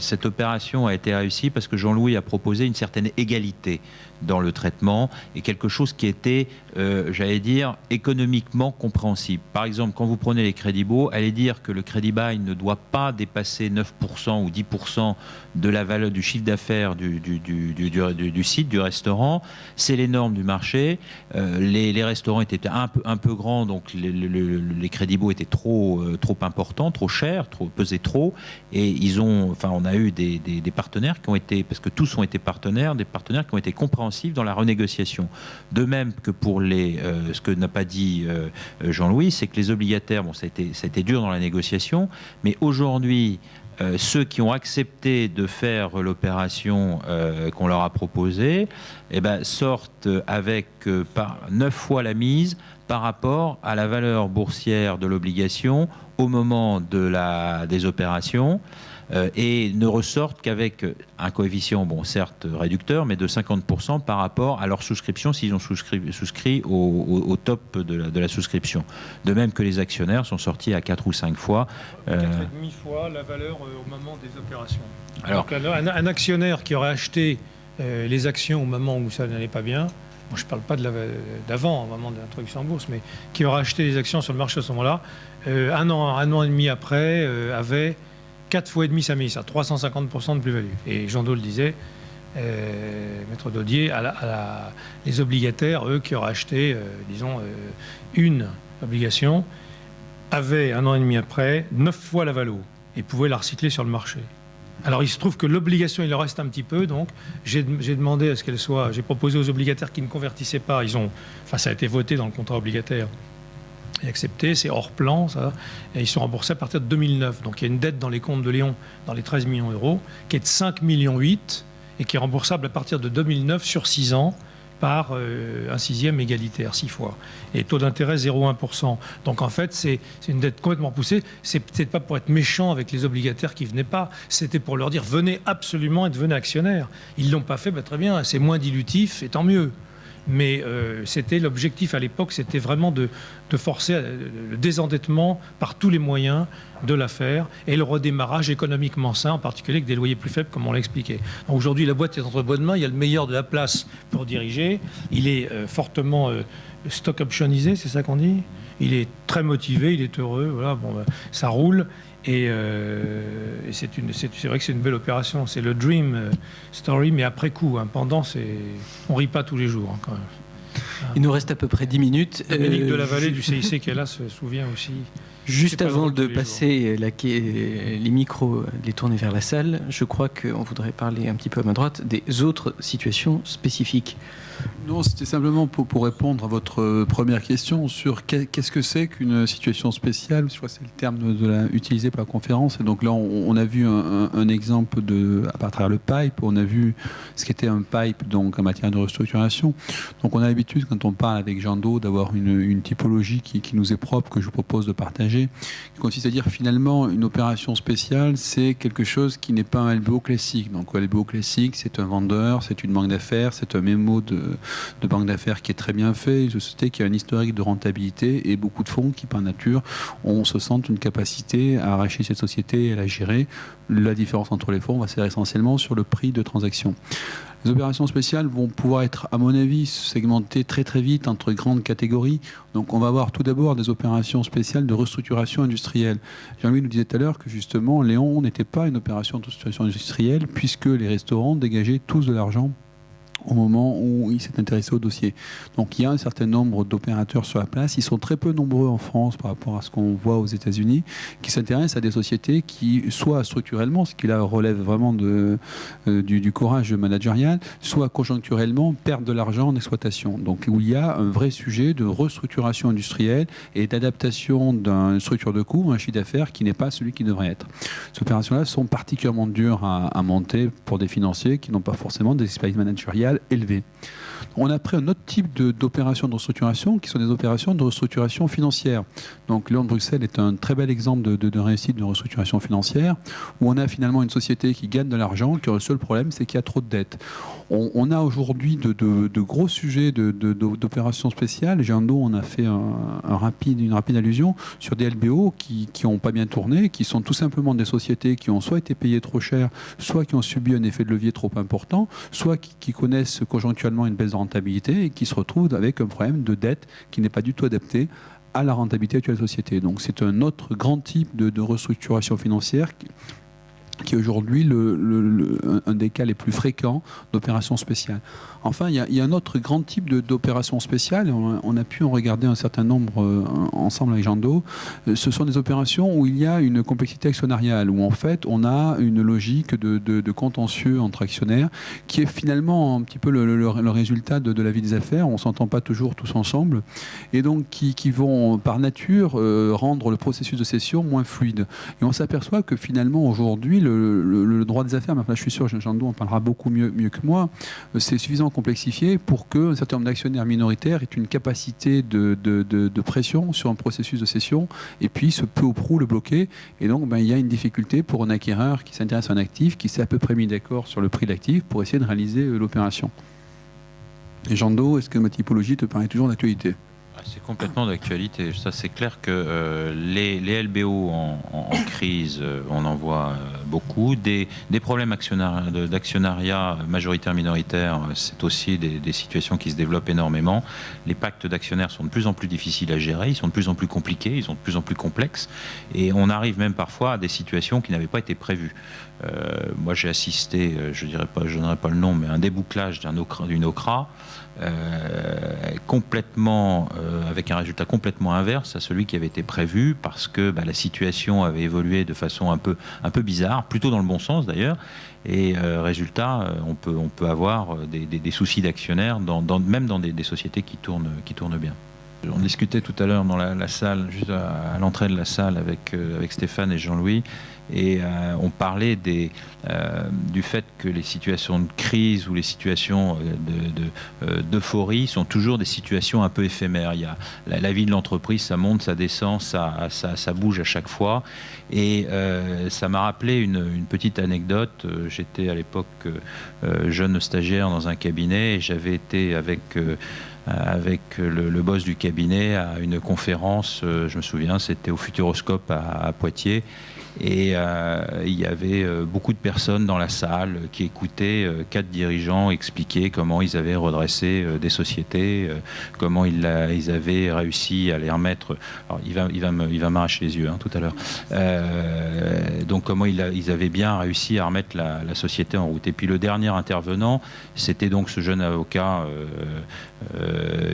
cette opération a été réussie parce que Jean-Louis a proposé une certaine égalité dans le traitement et quelque chose qui était, j'allais dire, économiquement compréhensible. Par exemple, quand vous prenez les crédits baux, allez dire que le crédit bail ne doit pas dépasser 9% ou 10% de la valeur du chiffre d'affaires du site, du restaurant. C'est les normes du marché. Les restaurants étaient un peu grands, donc les crédits baux étaient trop importants, trop chers, pesaient trop. Et on a eu des partenaires qui ont été, parce que tous ont été partenaires, des partenaires qui ont été compréhensifs dans la renégociation. De même que pour ce que n'a pas dit Jean-Louis, c'est que les obligataires, ça a été dur dans la négociation, mais aujourd'hui, ceux qui ont accepté de faire l'opération qu'on leur a proposée, sortent avec 9 fois la mise par rapport à la valeur boursière de l'obligation au moment des opérations. Et ne ressortent qu'avec un coefficient, certes réducteur, mais de 50% par rapport à leur souscription s'ils ont souscrit au top de la souscription. De même que les actionnaires sont sortis à 4 ou 5 fois. 4,5 fois la valeur au moment des opérations. Alors, donc un actionnaire qui aurait acheté les actions au moment où ça n'allait pas bien, bon, je ne parle pas d'avant, au moment de l'introduction en bourse, mais qui aura acheté des actions sur le marché à ce moment-là, un an et demi après, avait 4 fois et demi sa mise, à 350% de plus-value. Et Jean Do le disait, Maître Daudier, les obligataires, eux, qui auraient acheté, disons, une obligation, avaient un an et demi après 9 fois la valo et pouvaient la recycler sur le marché. Alors il se trouve que l'obligation, il en reste un petit peu, donc j'ai demandé à ce qu'elle soit, j'ai proposé aux obligataires qui ne convertissaient pas, ça a été voté dans le contrat obligataire et accepté, c'est hors plan ça, et ils sont remboursés à partir de 2009. Donc il y a une dette dans les comptes de Léon, dans les 13 millions d'euros, qui est de 5,8 millions et qui est remboursable à partir de 2009 sur 6 ans par un sixième égalitaire, 6 fois. Et taux d'intérêt 0,1%. Donc en fait, c'est une dette complètement poussée. C'est peut-être pas pour être méchant avec les obligataires qui venaient pas, c'était pour leur dire venez absolument et devenez actionnaire. Ils l'ont pas fait, très bien, c'est moins dilutif et tant mieux. Mais c'était l'objectif à l'époque, c'était vraiment de forcer le désendettement par tous les moyens de l'affaire et le redémarrage économiquement sain, en particulier avec des loyers plus faibles, comme on l'a expliqué. Aujourd'hui, la boîte est entre bonnes mains, il y a le meilleur de la place pour diriger, il est fortement stock optionnisé, c'est ça qu'on dit. Il est très motivé, il est heureux, voilà, bon, ça roule. Et c'est vrai que c'est une belle opération. C'est le dream story, mais après coup. Hein. Pendant, on rit pas tous les jours. Hein, quand même. Il nous reste à peu près 10 minutes. Dominique de la Vallée du CIC qui est là se souvient aussi. Juste avant de passer les micros, les tourner vers la salle, je crois qu'on voudrait parler un petit peu à ma droite des autres situations spécifiques. Non, c'était simplement pour répondre à votre première question sur qu'est-ce que c'est qu'une situation spéciale. Je crois que c'est le terme utilisé par la conférence. Et donc là, on a vu un exemple à travers le pipe. On a vu ce qu'était un pipe donc en matière de restructuration. Donc on a l'habitude, quand on parle avec Jean Do, d'avoir une typologie qui nous est propre, que je vous propose de partager, qui consiste à dire finalement une opération spéciale, c'est quelque chose qui n'est pas un LBO classique. Donc un LBO classique, c'est un vendeur, c'est une banque d'affaires, c'est un mémo de banque d'affaires qui est très bien fait, une société qui a un historique de rentabilité et beaucoup de fonds qui, par nature, se sentent une capacité à arracher cette société et à la gérer. La différence entre les fonds va se faire essentiellement sur le prix de transaction. Les opérations spéciales vont pouvoir être, à mon avis, segmentées très très vite entre grandes catégories. Donc on va avoir tout d'abord des opérations spéciales de restructuration industrielle. Jean-Louis nous disait tout à l'heure que justement Léon n'était pas une opération de restructuration industrielle puisque les restaurants dégageaient tous de l'argent au moment où il s'est intéressé au dossier. Donc il y a un certain nombre d'opérateurs sur la place. Ils sont très peu nombreux en France par rapport à ce qu'on voit aux États-Unis, qui s'intéressent à des sociétés qui, soit structurellement, ce qui là relève vraiment du courage managérial, soit conjoncturellement, perdent de l'argent en exploitation. Donc où il y a un vrai sujet de restructuration industrielle et d'adaptation d'une structure de coût, un chiffre d'affaires qui n'est pas celui qui devrait être. Ces opérations-là sont particulièrement dures à monter pour des financiers qui n'ont pas forcément des expertises managériales élevées. On a pris un autre type d'opérations de restructuration qui sont des opérations de restructuration financière. Donc Léon de Bruxelles est un très bel exemple de réussite de restructuration financière où on a finalement une société qui gagne de l'argent, qui a le seul problème, c'est qu'il y a trop de dettes. On a aujourd'hui de gros sujets d'opérations spéciales. Jean Do, on a fait une rapide allusion sur des LBO qui n'ont pas bien tourné, qui sont tout simplement des sociétés qui ont soit été payées trop cher, soit qui ont subi un effet de levier trop important, soit qui connaissent conjoncturellement une baisse de rentabilité et qui se retrouvent avec un problème de dette qui n'est pas du tout adapté à la rentabilité actuelle de la société. Donc c'est un autre grand type de restructuration financière qui est aujourd'hui un des cas les plus fréquents d'opérations spéciales. Enfin, il y a un autre grand type d'opérations spéciales. On a pu en regarder un certain nombre ensemble avec Jean Do. Ce sont des opérations où il y a une complexité actionnariale, où en fait on a une logique de contentieux entre actionnaires qui est finalement un petit peu le résultat de la vie des affaires. On ne s'entend pas toujours tous ensemble et donc qui vont par nature rendre le processus de cession moins fluide. Et on s'aperçoit que finalement aujourd'hui le droit des affaires, mais enfin, je suis sûr que Jean Do en parlera beaucoup mieux que moi, c'est suffisamment complexifié pour qu'un certain nombre d'actionnaires minoritaires aient une capacité de pression sur un processus de cession et puissent peu ou prou le bloquer. Et donc, il y a une difficulté pour un acquéreur qui s'intéresse à un actif, qui s'est à peu près mis d'accord sur le prix de l'actif pour essayer de réaliser l'opération. Et Jean Do, est-ce que ma typologie te paraît toujours d'actualité ? C'est complètement d'actualité. Ça, c'est clair que les LBO en crise, on en voit beaucoup. Des problèmes d'actionnariat majoritaire-minoritaire, c'est aussi des situations qui se développent énormément. Les pactes d'actionnaires sont de plus en plus difficiles à gérer, ils sont de plus en plus compliqués, ils sont de plus en plus complexes, et on arrive même parfois à des situations qui n'avaient pas été prévues. Moi, j'ai assisté, je donnerai pas le nom, mais un débouclage d'une OCRA, complètement, avec un résultat complètement inverse à celui qui avait été prévu, parce que la situation avait évolué de façon un peu bizarre, plutôt dans le bon sens d'ailleurs, et résultat, on peut avoir des soucis d'actionnaires, même dans des sociétés qui tournent bien. On discutait tout à l'heure dans la salle, juste à l'entrée de la salle avec Stéphane et Jean-Louis, et on parlait du fait que les situations de crise ou les situations d'euphorie sont toujours des situations un peu éphémères. Il y a la vie de l'entreprise, ça monte, ça descend, ça bouge à chaque fois. Et ça m'a rappelé une petite anecdote. J'étais à l'époque jeune stagiaire dans un cabinet, et j'avais été avec le boss du cabinet à une conférence, je me souviens, c'était au Futuroscope à Poitiers, et il y avait beaucoup de personnes dans la salle qui écoutaient 4 dirigeants expliquer comment ils avaient redressé des sociétés, comment ils avaient réussi à les remettre. Alors il va m'arracher les yeux tout à l'heure. Donc comment ils avaient bien réussi à remettre la société en route. Et puis le dernier intervenant, c'était donc ce jeune avocat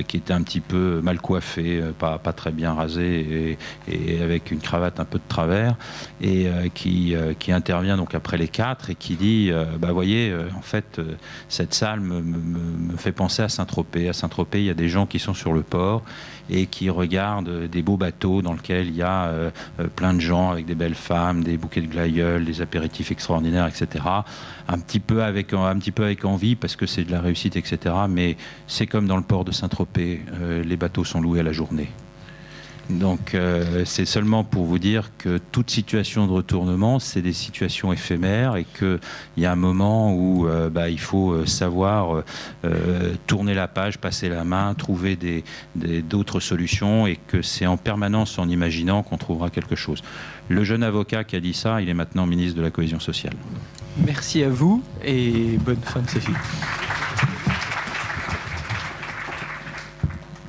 qui était un petit peu mal coiffé, pas très bien rasé, et avec une cravate un peu de travers, et qui intervient donc après les 4 et qui dit voyez, en fait, cette salle me fait penser à Saint-Tropez. À Saint-Tropez, il y a des gens qui sont sur le port et qui regardent des beaux bateaux dans lesquels il y a plein de gens avec des belles femmes, des bouquets de glaïeuls, des apéritifs extraordinaires, etc. Un petit peu avec envie, parce que c'est de la réussite, etc. Mais c'est comme dans le port de Saint-Tropez, les bateaux sont loués à la journée. Donc c'est seulement pour vous dire que toute situation de retournement, c'est des situations éphémères, et qu'il y a un moment où il faut savoir tourner la page, passer la main, trouver d'autres solutions, et que c'est en permanence en imaginant qu'on trouvera quelque chose. Le jeune avocat qui a dit ça, il est maintenant ministre de la Cohésion sociale. Merci à vous et bonne fin de séjour.